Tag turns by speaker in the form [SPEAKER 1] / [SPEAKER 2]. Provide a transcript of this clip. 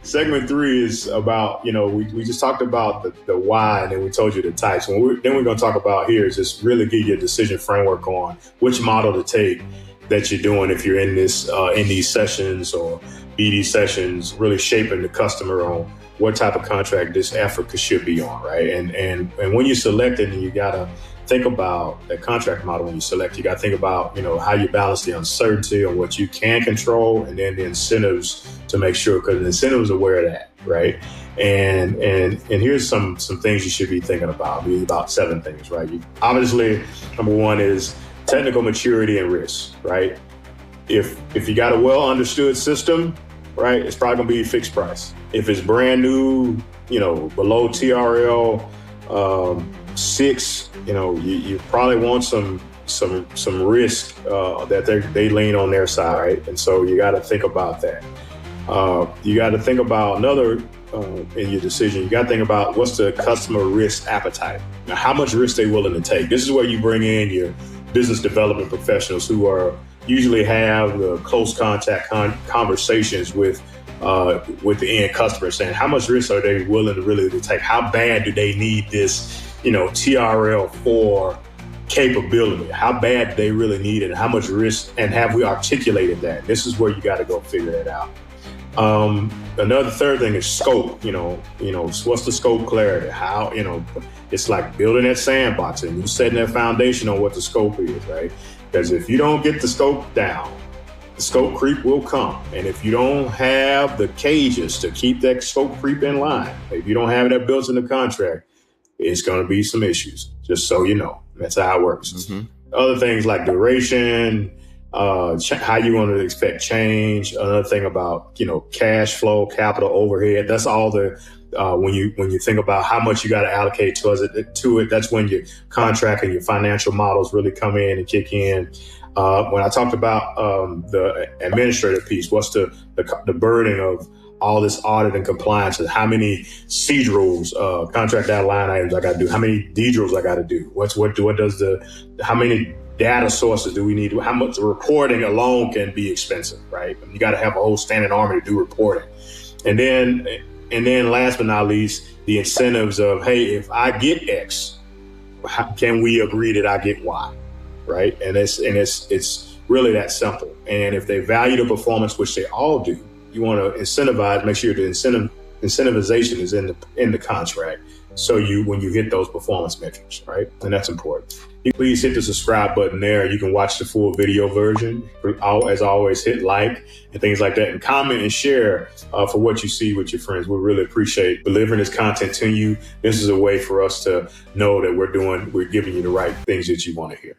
[SPEAKER 1] Segment 3 is about, we just talked about the why, and then we told you the types. Then we're going to talk about here is just really give you a decision framework on which model to take that you're doing if you're in these sessions or BD sessions, really shaping the customer on what type of contract this effort should be on, right? And when you select it, you got to think about that contract model. When you select, you got to think about, how you balance the uncertainty on what you can control, and then the incentives to make sure, because the incentives are aware of that, right? And here's some things you should be thinking about. About 7 things, right? Obviously, number 1 is technical maturity and risk, right? If you got a well understood system, right, it's probably gonna be fixed price. If it's brand new, below TRL 6, you probably want some risk that they lean on their side, right? And so you got to think about that. You got to think about another in your decision. You got to think about what's the customer risk appetite. Now, how much risk they willing to take. This is where you bring in your business development professionals who are usually have the close contact conversations with the end customer, saying how much risk are they willing to really take? How bad do they need this, TRL 4 capability? How bad do they really need it? How much risk? And have we articulated that? This is where you got to go figure that out. Another third thing is scope. What's the scope clarity? How, it's like building that sandbox and you setting that foundation on what the scope is, right? Because if you don't get the scope down, the scope creep will come. And if you don't have the cages to keep that scope creep in line, if you don't have that built in the contract, it's going to be some issues, just so you know. That's how it works. Mm-hmm. Other things like duration, how you want to expect change. Another thing about, cash flow, capital overhead. That's all the, when you think about how much you got to allocate to it, that's when your contract and your financial models really come in and kick in. When I talked about the administrative piece, what's the burden of all this audit and compliance, and how many CDRs, contract data line items I got to do, how many DDRs I got to do, how many data sources do we need, how much reporting alone can be expensive, right? You got to have a whole standing army to do reporting. And then last but not least, the incentives of, hey, if I get X, can we agree that I get Y, right? And it's really that simple. And if they value the performance, which they all do, you want to incentivize, make sure the incentivization is in the contract. So when you hit those performance metrics, right? And that's important. Please hit the subscribe button there. You can watch the full video version. As always, hit like and things like that, and comment and share for what you see with your friends. We really appreciate delivering this content to you. This is a way for us to know that we're giving you the right things that you want to hear.